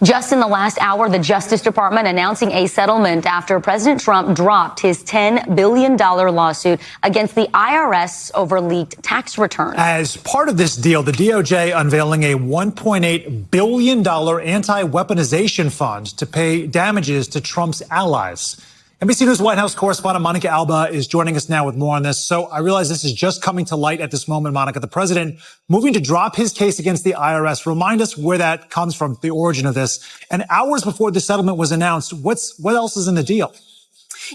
Just in the last hour, the Justice Department announcing a settlement after President Trump dropped his $10 billion lawsuit against the IRS over leaked tax returns. As part of this deal, the DOJ unveiling a $1.8 billion anti-weaponization fund to pay damages to Trump's allies. NBC News White House correspondent Monica Alba is joining us now with more on this. So I realize this is just coming to light at this moment, Monica. The president moving to drop his case against the IRS. Remind us where that comes from, the origin of this. And hours before the settlement was announced, what else is in the deal?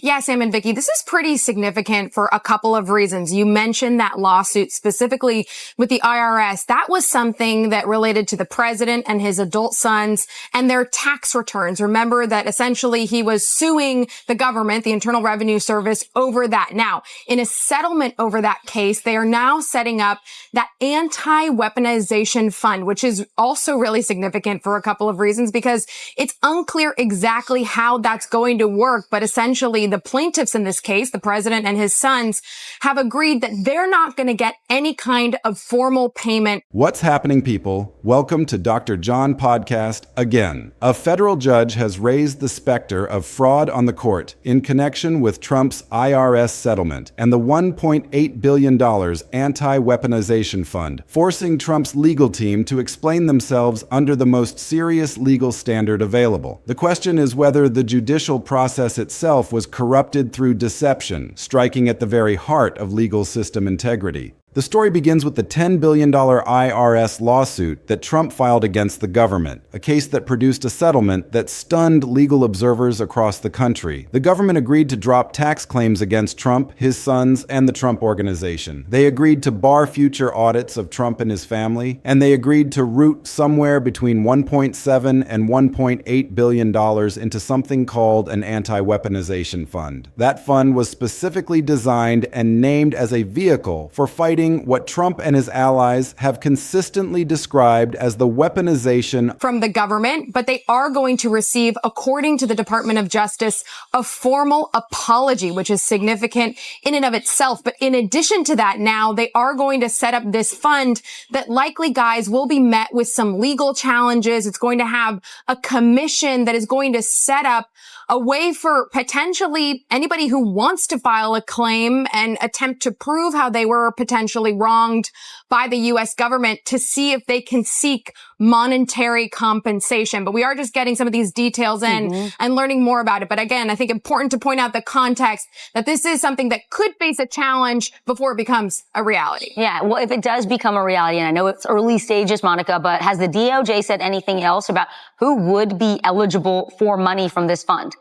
Yeah, Sam and Vicky, this is pretty significant for a couple of reasons. You mentioned that lawsuit specifically with the IRS. That was something that related to the president and his adult sons and their tax returns. Remember that essentially he was suing the government, the Internal Revenue Service, over that. Now, in a settlement over that case, they are now setting up that anti-weaponization fund, which is also really significant for a couple of reasons because it's unclear exactly how that's going to work, but essentially the plaintiffs in this case, the president and his sons, have agreed that they're not going to get any kind of formal payment. What's happening, people? Welcome to Dr. John Podcast again. A federal judge has raised the specter of fraud on the court in connection with Trump's IRS settlement and the $1.8 billion anti-weaponization fund, forcing Trump's legal team to explain themselves under the most serious legal standard available. The question is whether the judicial process itself was corrupted through deception, striking at the very heart of legal system integrity. The story begins with the $10 billion IRS lawsuit that Trump filed against the government, a case that produced a settlement that stunned legal observers across the country. The government agreed to drop tax claims against Trump, his sons, and the Trump Organization. They agreed to bar future audits of Trump and his family, and they agreed to root somewhere between $1.7 and $1.8 billion into something called an anti-weaponization fund. That fund was specifically designed and named as a vehicle for fighting what Trump and his allies have consistently described as the weaponization from the government, but they are going to receive, according to the Department of Justice, a formal apology, which is significant in and of itself. But in addition to that, now they are going to set up this fund that likely, guys, will be met with some legal challenges. It's going to have a commission that is going to set up a way for potentially anybody who wants to file a claim and attempt to prove how they were potentially wronged by the U.S. government to see if they can seek monetary compensation. But we are just getting some of these details in and learning more about it. But again, I think important to point out the context that this is something that could face a challenge before it becomes a reality. Yeah, well, if it does become a reality, and I know it's early stages, Monica, but has the DOJ said anything else about who would be eligible for money from this fund?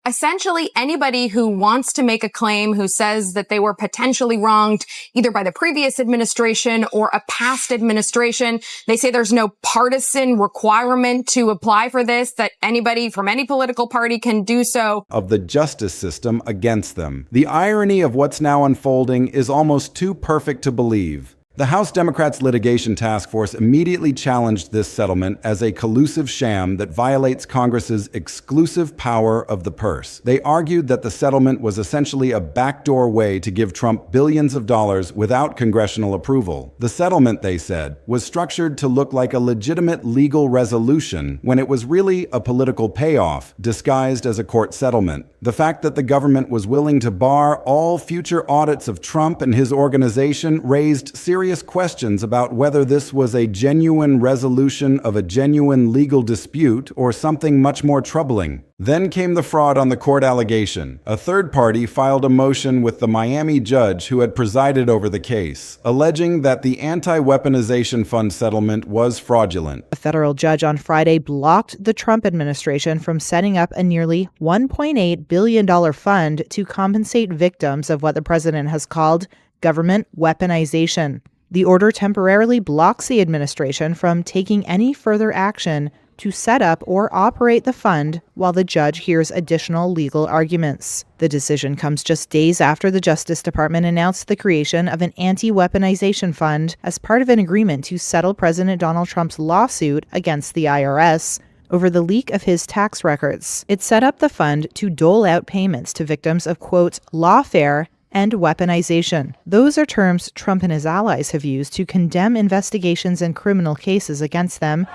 Essentially, anybody who wants to make a claim, who says that they were potentially wronged either by the previous administration or a past administration. They say there's no partisan requirement to apply for this, that anybody from any political party can do so. Of the justice system against them. The irony of what's now unfolding is almost too perfect to believe. The House Democrats' litigation task force immediately challenged this settlement as a collusive sham that violates Congress's exclusive power of the purse. They argued that the settlement was essentially a backdoor way to give Trump billions of dollars without congressional approval. The settlement, they said, was structured to look like a legitimate legal resolution when it was really a political payoff disguised as a court settlement. The fact that the government was willing to bar all future audits of Trump and his organization raised serious questions about whether this was a genuine resolution of a genuine legal dispute or something much more troubling. Then came the fraud on the court allegation. A third party filed a motion with the Miami judge who had presided over the case, alleging that the anti-weaponization fund settlement was fraudulent. A federal judge on Friday blocked the Trump administration from setting up a nearly $1.8 billion fund to compensate victims of what the president has called government weaponization. The order temporarily blocks the administration from taking any further action to set up or operate the fund while the judge hears additional legal arguments. The decision comes just days after the Justice Department announced the creation of an anti-weaponization fund as part of an agreement to settle President Donald Trump's lawsuit against the IRS over the leak of his tax records. It set up the fund to dole out payments to victims of, quote, lawfare and weaponization. Those are terms Trump and his allies have used to condemn investigations and criminal cases against them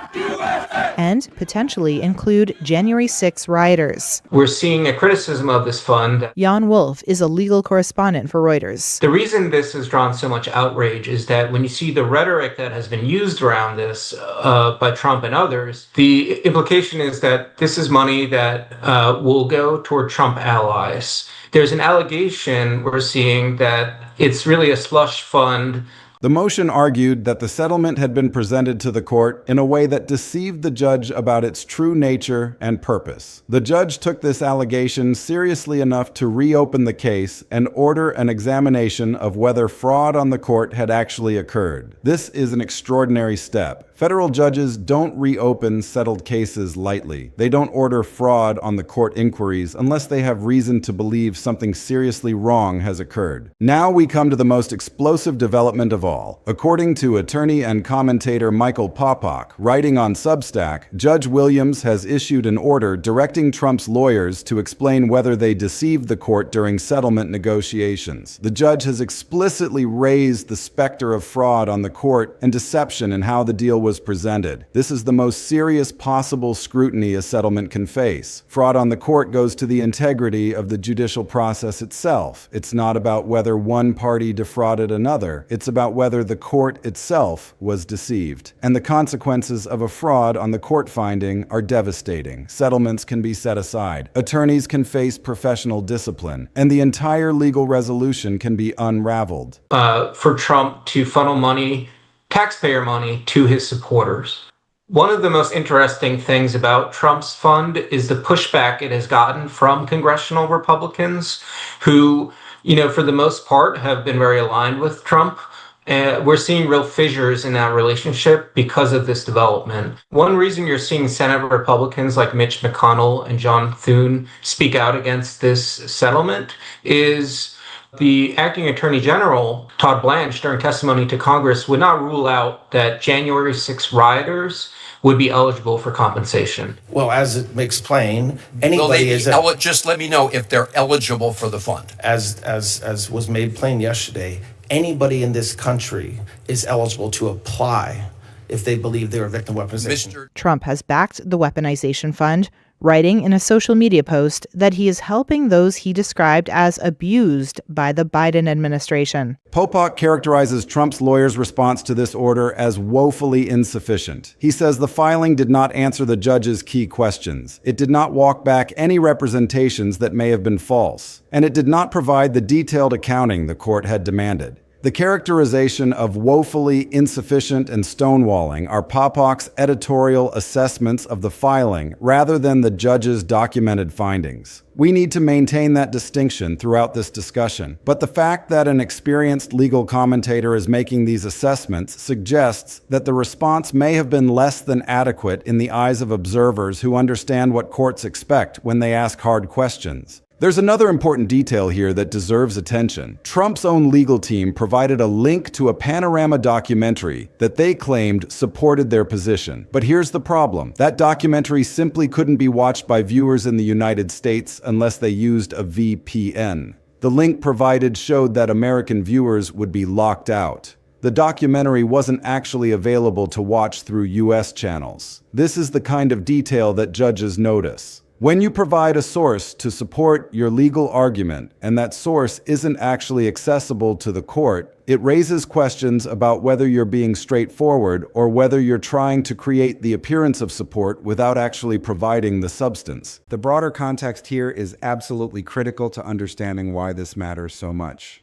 and potentially include January 6 rioters. We're seeing a criticism of this fund. Jan Wolf is a legal correspondent for Reuters. The reason this has drawn so much outrage is that when you see the rhetoric that has been used around this by Trump and others, the implication is that this is money that will go toward Trump allies. There's an allegation we're seeing that it's really a slush fund. The motion argued that the settlement had been presented to the court in a way that deceived the judge about its true nature and purpose. The judge took this allegation seriously enough to reopen the case and order an examination of whether fraud on the court had actually occurred. This is an extraordinary step. Federal judges don't reopen settled cases lightly. They don't order fraud on the court inquiries unless they have reason to believe something seriously wrong has occurred. Now we come to the most explosive development of all. According to attorney and commentator Michael Popok, writing on Substack, Judge Williams has issued an order directing Trump's lawyers to explain whether they deceived the court during settlement negotiations. The judge has explicitly raised the specter of fraud on the court and deception in how the deal was presented. This is the most serious possible scrutiny a settlement can face. Fraud on the court goes to the integrity of the judicial process itself. It's not about whether one party defrauded another. It's about whether the court itself was deceived. And the consequences of a fraud on the court finding are devastating. Settlements can be set aside. Attorneys can face professional discipline. And the entire legal resolution can be unraveled. For Trump to funnel money, taxpayer money, to his supporters. One of the most interesting things about Trump's fund is the pushback it has gotten from congressional Republicans who, for the most part have been very aligned with Trump. We're seeing real fissures in that relationship because of this development. One reason you're seeing Senate Republicans like Mitch McConnell and John Thune speak out against this settlement is the acting attorney general, Todd Blanche, during testimony to Congress, would not rule out that January 6 rioters would be eligible for compensation. Well, as it makes plain, anybody just let me know if they're eligible for the fund. As was made plain yesterday, anybody in this country is eligible to apply if they believe they're a victim of weaponization. Trump has backed the weaponization fund, writing in a social media post that he is helping those he described as abused by the Biden administration. Popok characterizes Trump's lawyers' response to this order as woefully insufficient. He says the filing did not answer the judge's key questions. It did not walk back any representations that may have been false. And it did not provide the detailed accounting the court had demanded. The characterization of woefully insufficient and stonewalling are Popok's editorial assessments of the filing rather than the judge's documented findings. We need to maintain that distinction throughout this discussion, but the fact that an experienced legal commentator is making these assessments suggests that the response may have been less than adequate in the eyes of observers who understand what courts expect when they ask hard questions. There's another important detail here that deserves attention. Trump's own legal team provided a link to a Panorama documentary that they claimed supported their position. But here's the problem. That documentary simply couldn't be watched by viewers in the United States unless they used a VPN. The link provided showed that American viewers would be locked out. The documentary wasn't actually available to watch through US channels. This is the kind of detail that judges notice. When you provide a source to support your legal argument, and that source isn't actually accessible to the court, it raises questions about whether you're being straightforward or whether you're trying to create the appearance of support without actually providing the substance. The broader context here is absolutely critical to understanding why this matters so much.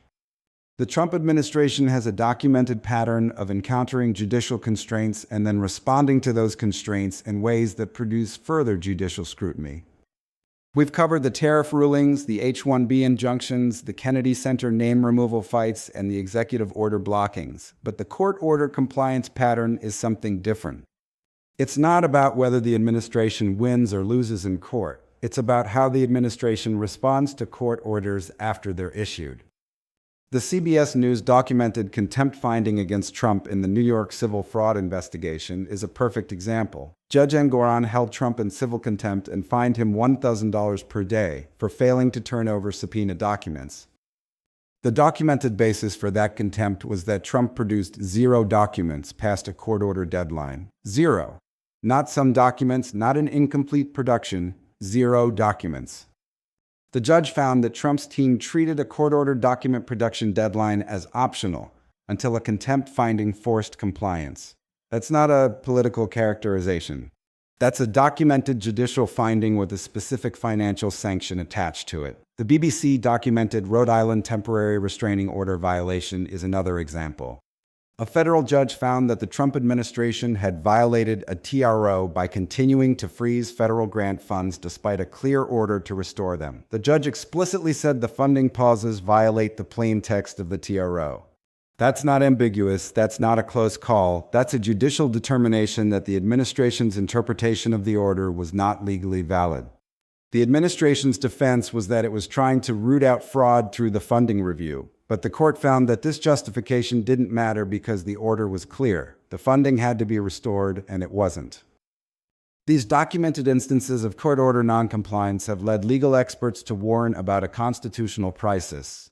The Trump administration has a documented pattern of encountering judicial constraints and then responding to those constraints in ways that produce further judicial scrutiny. We've covered the tariff rulings, the H-1B injunctions, the Kennedy Center name removal fights, and the executive order blockings. But the court order compliance pattern is something different. It's not about whether the administration wins or loses in court. It's about how the administration responds to court orders after they're issued. The CBS News documented contempt finding against Trump in the New York civil fraud investigation is a perfect example. Judge Engoron held Trump in civil contempt and fined him $1,000 per day for failing to turn over subpoena documents. The documented basis for that contempt was that Trump produced 0 documents past a court-order deadline. 0. Not some documents, not an incomplete production, 0 documents. The judge found that Trump's team treated a court-ordered document production deadline as optional until a contempt finding forced compliance. That's not a political characterization. That's a documented judicial finding with a specific financial sanction attached to it. The BBC documented Rhode Island temporary restraining order violation is another example. A federal judge found that the Trump administration had violated a TRO by continuing to freeze federal grant funds despite a clear order to restore them. The judge explicitly said the funding pauses violate the plain text of the TRO. That's not ambiguous, that's not a close call, that's a judicial determination that the administration's interpretation of the order was not legally valid. The administration's defense was that it was trying to root out fraud through the funding review, but the court found that this justification didn't matter because the order was clear. The funding had to be restored, and it wasn't. These documented instances of court order noncompliance have led legal experts to warn about a constitutional crisis.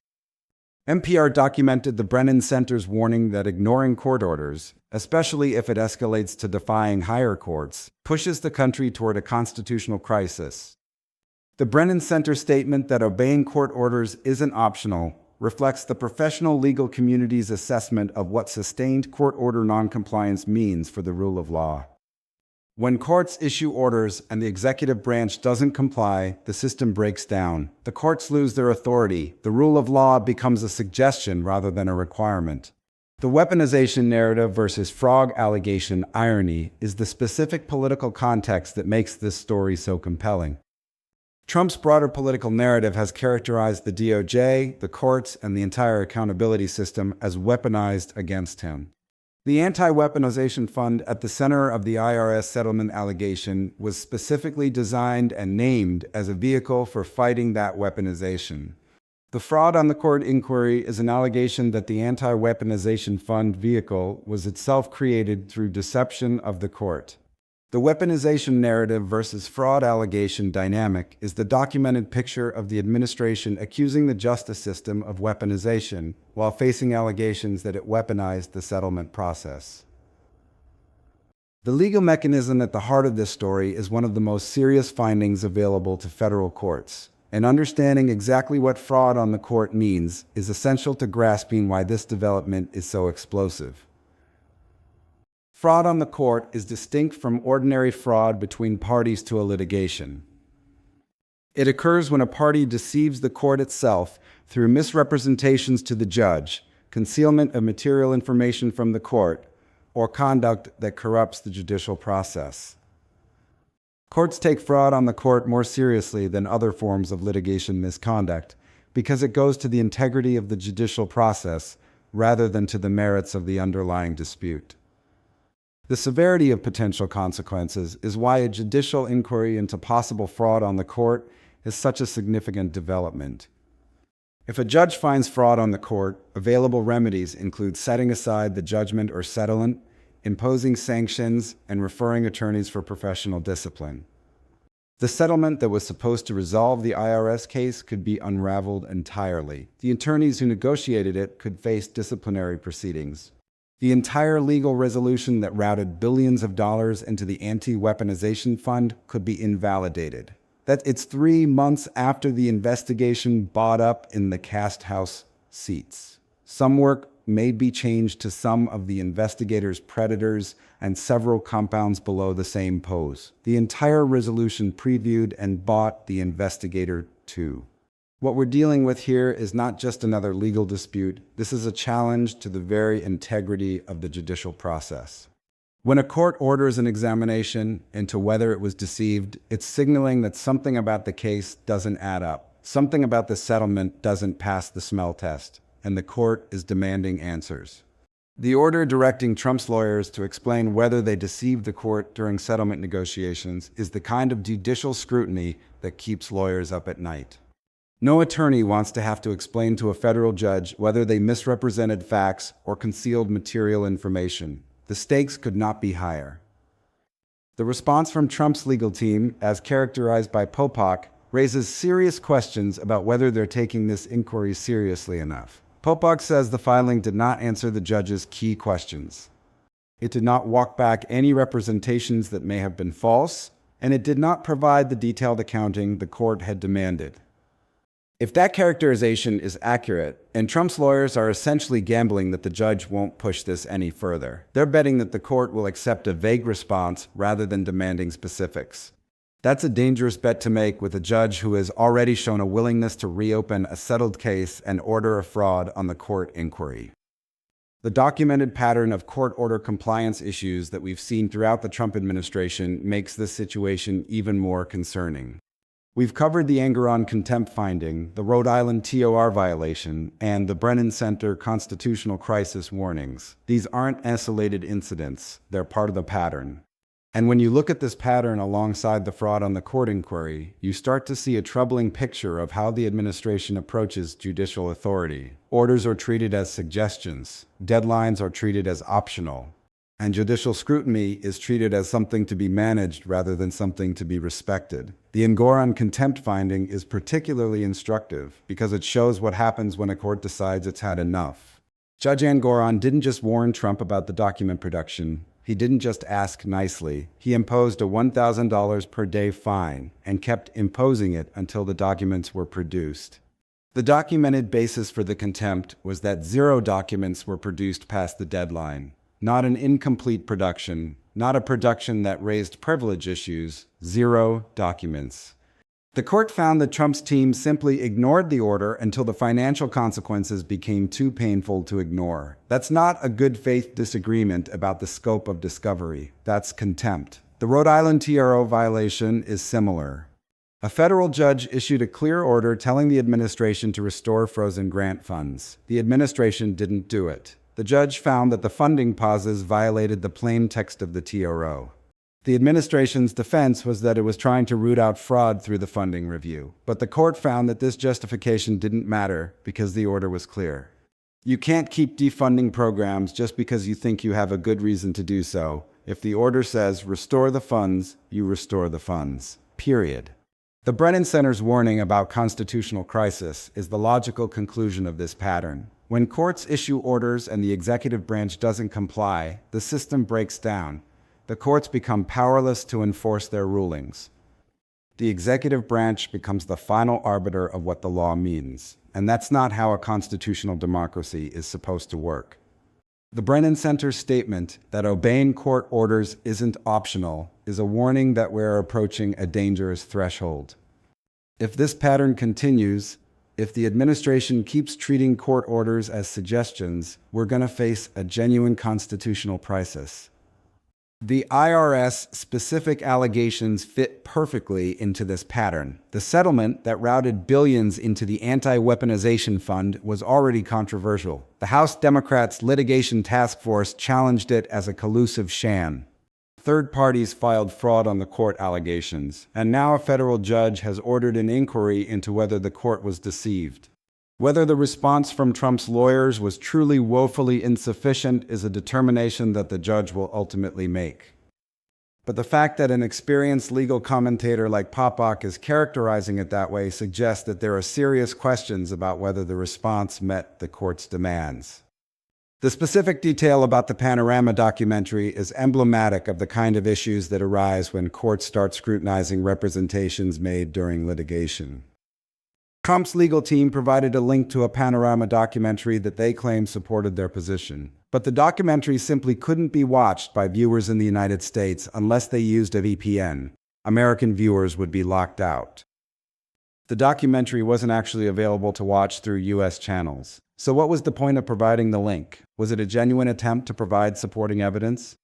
NPR documented the Brennan Center's warning that ignoring court orders, especially if it escalates to defying higher courts, pushes the country toward a constitutional crisis. The Brennan Center statement that obeying court orders isn't optional reflects the professional legal community's assessment of what sustained court order noncompliance means for the rule of law. When courts issue orders and the executive branch doesn't comply, the system breaks down. The courts lose their authority. The rule of law becomes a suggestion rather than a requirement. The weaponization narrative versus fraud allegation irony is the specific political context that makes this story so compelling. Trump's broader political narrative has characterized the DOJ, the courts, and the entire accountability system as weaponized against him. The anti-weaponization fund at the center of the IRS settlement allegation was specifically designed and named as a vehicle for fighting that weaponization. The fraud on the court inquiry is an allegation that the anti-weaponization fund vehicle was itself created through deception of the court. The weaponization narrative versus fraud allegation dynamic is the documented picture of the administration accusing the justice system of weaponization while facing allegations that it weaponized the settlement process. The legal mechanism at the heart of this story is one of the most serious findings available to federal courts, and understanding exactly what fraud on the court means is essential to grasping why this development is so explosive. Fraud on the court is distinct from ordinary fraud between parties to a litigation. It occurs when a party deceives the court itself through misrepresentations to the judge, concealment of material information from the court, or conduct that corrupts the judicial process. Courts take fraud on the court more seriously than other forms of litigation misconduct because it goes to the integrity of the judicial process rather than to the merits of the underlying dispute. The severity of potential consequences is why a judicial inquiry into possible fraud on the court is such a significant development. If a judge finds fraud on the court, available remedies include setting aside the judgment or settlement, imposing sanctions, and referring attorneys for professional discipline. The settlement that was supposed to resolve the IRS case could be unraveled entirely. The attorneys who negotiated it could face disciplinary proceedings. The entire legal resolution that routed billions of dollars into the anti-weaponization fund could be invalidated. It's 3 months after the investigation bought up in the cast house seats. Some work may be changed to some of the investigators' predators and several compounds below the same pose. The entire resolution previewed and bought the investigator too. What we're dealing with here is not just another legal dispute. This is a challenge to the very integrity of the judicial process. When a court orders an examination into whether it was deceived, it's signaling that something about the case doesn't add up. Something about the settlement doesn't pass the smell test, and the court is demanding answers. The order directing Trump's lawyers to explain whether they deceived the court during settlement negotiations is the kind of judicial scrutiny that keeps lawyers up at night. No attorney wants to have to explain to a federal judge whether they misrepresented facts or concealed material information. The stakes could not be higher. The response from Trump's legal team, as characterized by Popak, raises serious questions about whether they're taking this inquiry seriously enough. Popok says the filing did not answer the judge's key questions. It did not walk back any representations that may have been false, and it did not provide the detailed accounting the court had demanded. If that characterization is accurate, and Trump's lawyers are essentially gambling that the judge won't push this any further, they're betting that the court will accept a vague response rather than demanding specifics. That's a dangerous bet to make with a judge who has already shown a willingness to reopen a settled case and order a fraud on the court inquiry. The documented pattern of court order compliance issues that we've seen throughout the Trump administration makes this situation even more concerning. We've covered the Engoron contempt finding, the Rhode Island TOR violation, and the Brennan Center constitutional crisis warnings. These aren't isolated incidents, they're part of the pattern. And when you look at this pattern alongside the fraud on the court inquiry, you start to see a troubling picture of how the administration approaches judicial authority. Orders are treated as suggestions, deadlines are treated as optional, and judicial scrutiny is treated as something to be managed rather than something to be respected. The Engoron contempt finding is particularly instructive because it shows what happens when a court decides it's had enough. Judge Engoron didn't just warn Trump about the document production. He didn't just ask nicely. He imposed a $1,000 per day fine and kept imposing it until the documents were produced. The documented basis for the contempt was that 0 documents were produced past the deadline. Not an incomplete production, not a production that raised privilege issues, 0 documents. The court found that Trump's team simply ignored the order until the financial consequences became too painful to ignore. That's not a good faith disagreement about the scope of discovery. That's contempt. The Rhode Island TRO violation is similar. A federal judge issued a clear order telling the administration to restore frozen grant funds. The administration didn't do it. The judge found that the funding pauses violated the plain text of the TRO. The administration's defense was that it was trying to root out fraud through the funding review, but the court found that this justification didn't matter because the order was clear. You can't keep defunding programs just because you think you have a good reason to do so. If the order says restore the funds, you restore the funds. Period. The Brennan Center's warning about constitutional crisis is the logical conclusion of this pattern. When courts issue orders and the executive branch doesn't comply, the system breaks down. The courts become powerless to enforce their rulings. The executive branch becomes the final arbiter of what the law means, and that's not how a constitutional democracy is supposed to work. The Brennan Center's statement that obeying court orders isn't optional is a warning that we're approaching a dangerous threshold. If this pattern continues, if the administration keeps treating court orders as suggestions, we're going to face a genuine constitutional crisis. The IRS specific allegations fit perfectly into this pattern. The settlement that routed billions into the anti-weaponization fund was already controversial. The House Democrats' litigation task force challenged it as a collusive sham. Third parties filed fraud on the court allegations, and now a federal judge has ordered an inquiry into whether the court was deceived. Whether the response from Trump's lawyers was truly woefully insufficient is a determination that the judge will ultimately make. But the fact that an experienced legal commentator like Popok is characterizing it that way suggests that there are serious questions about whether the response met the court's demands. The specific detail about the Panorama documentary is emblematic of the kind of issues that arise when courts start scrutinizing representations made during litigation. Trump's legal team provided a link to a Panorama documentary that they claim supported their position. But the documentary simply couldn't be watched by viewers in the United States unless they used a VPN. American viewers would be locked out. The documentary wasn't actually available to watch through US channels. So what was the point of providing the link? Was it a genuine attempt to provide supporting evidence?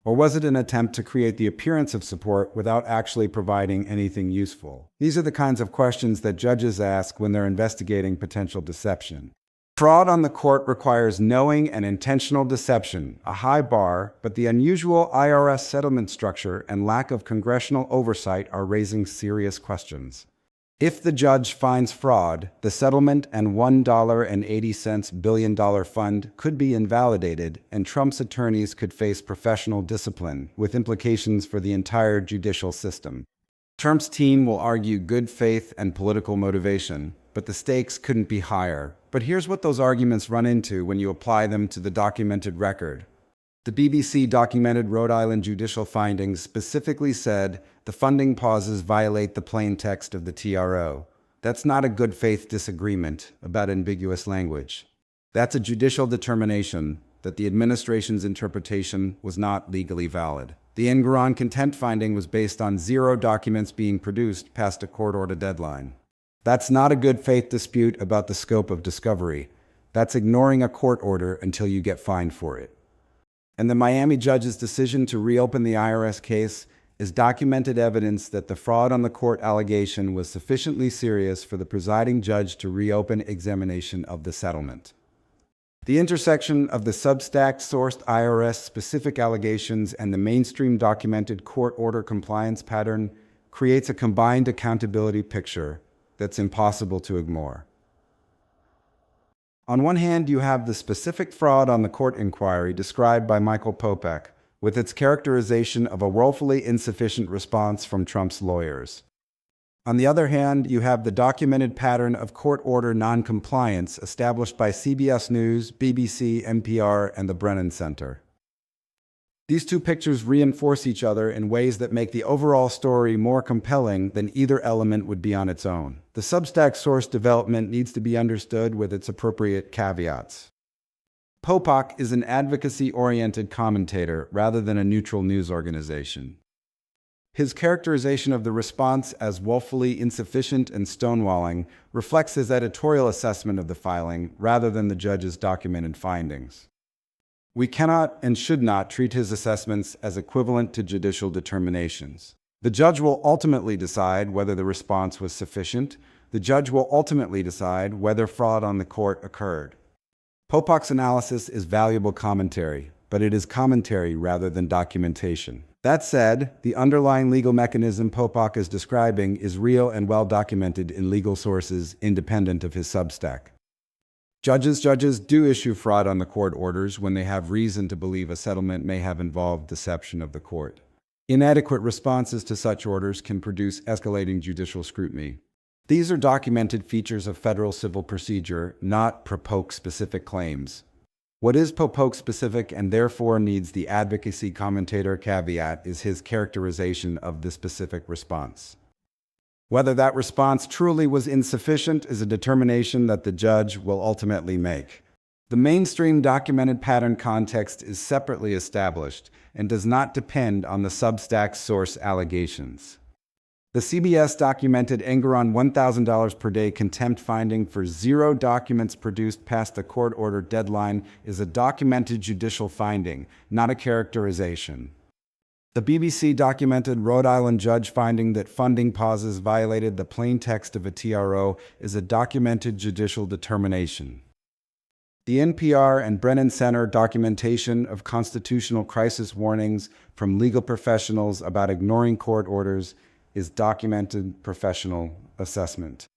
Or was it an attempt to create the appearance of support without actually providing anything useful? These are the kinds of questions that judges ask when they're investigating potential deception. Fraud on the court requires knowing and intentional deception, a high bar, but the unusual IRS settlement structure and lack of congressional oversight are raising serious questions. If the judge finds fraud, the settlement and $1.80 billion fund could be invalidated, and Trump's attorneys could face professional discipline, with implications for the entire judicial system. Trump's team will argue good faith and political motivation, but the stakes couldn't be higher. But here's what those arguments run into when you apply them to the documented record. The BBC documented Rhode Island judicial findings specifically said the funding pauses violate the plain text of the TRO. That's not a good faith disagreement about ambiguous language. That's a judicial determination that the administration's interpretation was not legally valid. The Engoron contempt finding was based on 0 documents being produced past a court-order deadline. That's not a good faith dispute about the scope of discovery. That's ignoring a court order until you get fined for it. And the Miami judge's decision to reopen the IRS case is documented evidence that the fraud on the court allegation was sufficiently serious for the presiding judge to reopen examination of the settlement. The intersection of the Substack-sourced IRS-specific allegations and the mainstream documented court order compliance pattern creates a combined accountability picture that's impossible to ignore. On one hand, you have the specific fraud on the court inquiry described by Michael Popek, with its characterization of a woefully insufficient response from Trump's lawyers. On the other hand, you have the documented pattern of court order noncompliance established by CBS News, BBC, NPR, and the Brennan Center. These two pictures reinforce each other in ways that make the overall story more compelling than either element would be on its own. The Substack source development needs to be understood with its appropriate caveats. Popek is an advocacy-oriented commentator rather than a neutral news organization. His characterization of the response as woefully insufficient and stonewalling reflects his editorial assessment of the filing rather than the judge's documented findings. We cannot and should not treat his assessments as equivalent to judicial determinations. The judge will ultimately decide whether the response was sufficient. The judge will ultimately decide whether fraud on the court occurred. Popek's analysis is valuable commentary, but it is commentary rather than documentation. That said, the underlying legal mechanism Popek is describing is real and well documented in legal sources independent of his Substack. Judges do issue fraud on the court orders when they have reason to believe a settlement may have involved deception of the court. Inadequate responses to such orders can produce escalating judicial scrutiny. These are documented features of federal civil procedure, not Popek-specific claims. What is Popek-specific and therefore needs the advocacy commentator caveat is his characterization of the specific response. Whether that response truly was insufficient is a determination that the judge will ultimately make. The mainstream documented pattern context is separately established and does not depend on the Substack source allegations. The CBS documented Engoron $1,000 per day contempt finding for 0 documents produced past the court order deadline is a documented judicial finding, not a characterization. The BBC documented Rhode Island judge finding that funding pauses violated the plain text of a TRO is a documented judicial determination. The NPR and Brennan Center documentation of constitutional crisis warnings from legal professionals about ignoring court orders is documented professional assessment.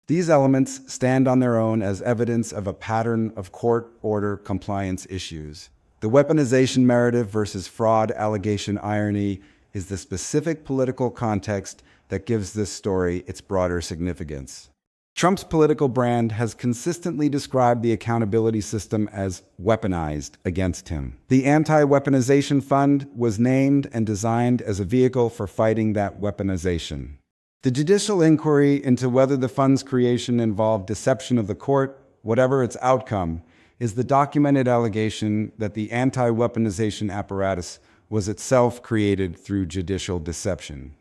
These elements stand on their own as evidence of a pattern of court order compliance issues. The weaponization narrative versus fraud allegation irony is the specific political context that gives this story its broader significance. Trump's political brand has consistently described the accountability system as weaponized against him. The Anti-Weaponization Fund was named and designed as a vehicle for fighting that weaponization. The judicial inquiry into whether the fund's creation involved deception of the court, whatever its outcome, is the documented allegation that the anti-weaponization apparatus was itself created through judicial deception.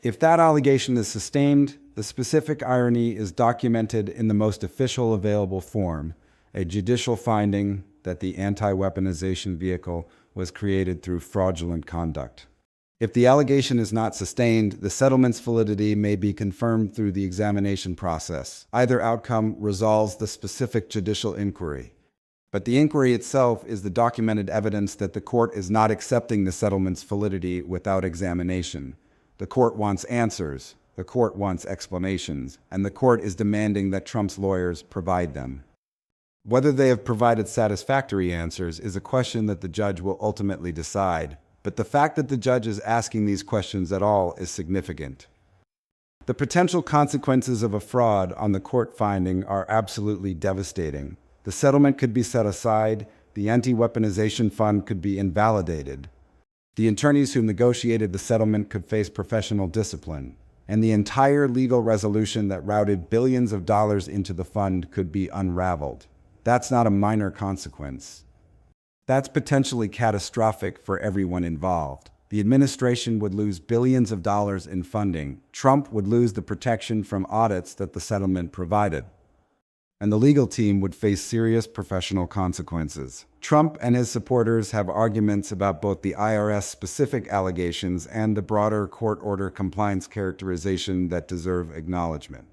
If that allegation is sustained, the specific irony is documented in the most official available form, a judicial finding that the anti-weaponization vehicle was created through fraudulent conduct. If the allegation is not sustained, the settlement's validity may be confirmed through the examination process. Either outcome resolves the specific judicial inquiry. But the inquiry itself is the documented evidence that the court is not accepting the settlement's validity without examination. The court wants answers, the court wants explanations, and the court is demanding that Trump's lawyers provide them. Whether they have provided satisfactory answers is a question that the judge will ultimately decide, but the fact that the judge is asking these questions at all is significant. The potential consequences of a fraud on the court finding are absolutely devastating. The settlement could be set aside, the anti-weaponization fund could be invalidated, the attorneys who negotiated the settlement could face professional discipline, and the entire legal resolution that routed billions of dollars into the fund could be unraveled. That's not a minor consequence. That's potentially catastrophic for everyone involved. The administration would lose billions of dollars in funding. Trump would lose the protection from audits that the settlement provided. And the legal team would face serious professional consequences. Trump and his supporters have arguments about both the IRS-specific allegations and the broader court order compliance characterization that deserve acknowledgement.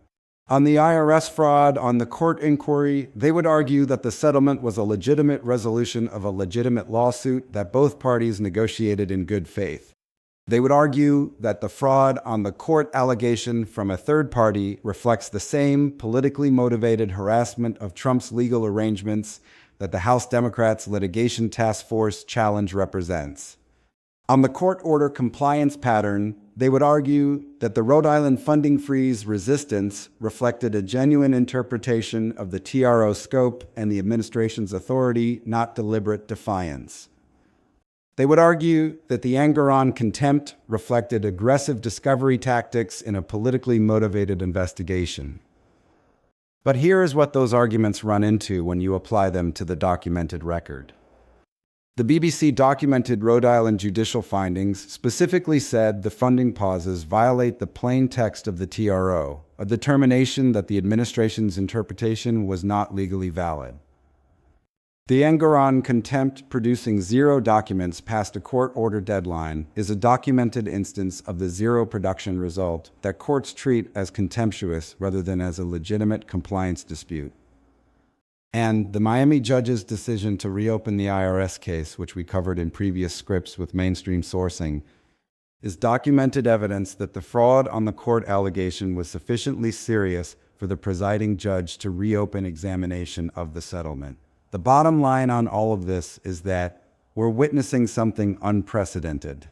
On the IRS fraud, on the court inquiry, they would argue that the settlement was a legitimate resolution of a legitimate lawsuit that both parties negotiated in good faith. They would argue that the fraud on the court allegation from a third party reflects the same politically motivated harassment of Trump's legal arrangements that the House Democrats' litigation task force challenge represents. On the court order compliance pattern, they would argue that the Rhode Island funding freeze resistance reflected a genuine interpretation of the TRO scope and the administration's authority, not deliberate defiance. They would argue that the anger-on contempt reflected aggressive discovery tactics in a politically motivated investigation. But here is what those arguments run into when you apply them to the documented record. The BBC documented Rhode Island judicial findings specifically said the funding pauses violate the plain text of the TRO, a determination that the administration's interpretation was not legally valid. The anger-on contempt producing 0 documents past a court order deadline is a documented instance of the zero production result that courts treat as contemptuous rather than as a legitimate compliance dispute. And the Miami judge's decision to reopen the IRS case, which we covered in previous scripts with mainstream sourcing, is documented evidence that the fraud on the court allegation was sufficiently serious for the presiding judge to reopen examination of the settlement. The bottom line on all of this is that we're witnessing something unprecedented.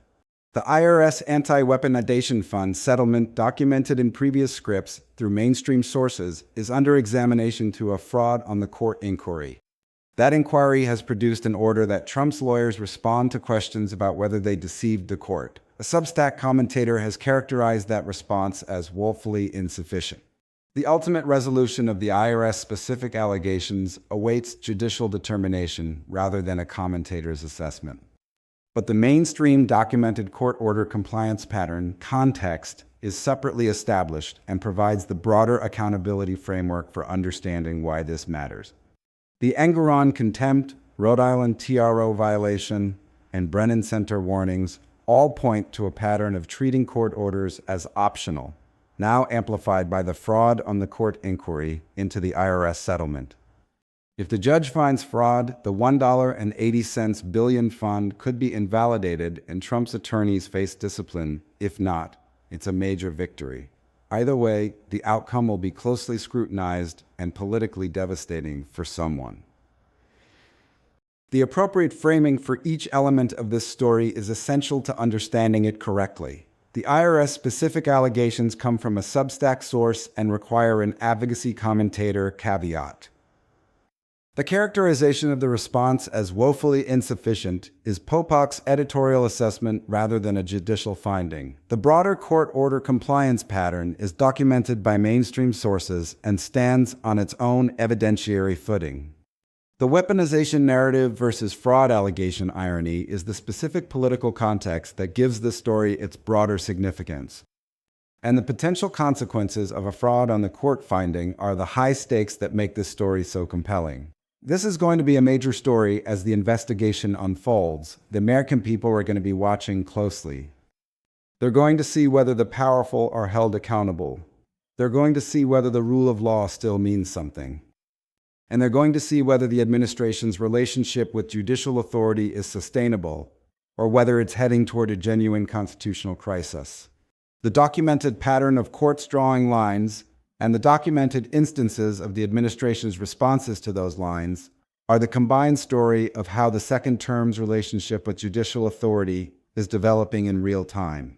The IRS Anti-Weaponization Fund settlement, documented in previous scripts through mainstream sources, is under examination to a fraud on the court inquiry. That inquiry has produced an order that Trump's lawyers respond to questions about whether they deceived the court. A Substack commentator has characterized that response as woefully insufficient. The ultimate resolution of the IRS-specific allegations awaits judicial determination rather than a commentator's assessment. But the mainstream documented court order compliance pattern context is separately established and provides the broader accountability framework for understanding why this matters. The anger-on contempt, Rhode Island TRO violation, and Brennan Center warnings all point to a pattern of treating court orders as optional, now amplified by the fraud on the court inquiry into the IRS settlement. If the judge finds fraud, the $1.80 billion fund could be invalidated and Trump's attorneys face discipline. If not, it's a major victory. Either way, the outcome will be closely scrutinized and politically devastating for someone. The appropriate framing for each element of this story is essential to understanding it correctly. The IRS-specific allegations come from a Substack source and require an advocacy commentator caveat. The characterization of the response as woefully insufficient is Popok's editorial assessment rather than a judicial finding. The broader court order compliance pattern is documented by mainstream sources and stands on its own evidentiary footing. The weaponization narrative versus fraud allegation irony is the specific political context that gives this story its broader significance. And the potential consequences of a fraud on the court finding are the high stakes that make this story so compelling. This is going to be a major story as the investigation unfolds. The American people are going to be watching closely. They're going to see whether the powerful are held accountable. They're going to see whether the rule of law still means something. And they're going to see whether the administration's relationship with judicial authority is sustainable, or whether it's heading toward a genuine constitutional crisis. The documented pattern of courts drawing lines and the documented instances of the administration's responses to those lines are the combined story of how the second term's relationship with judicial authority is developing in real time.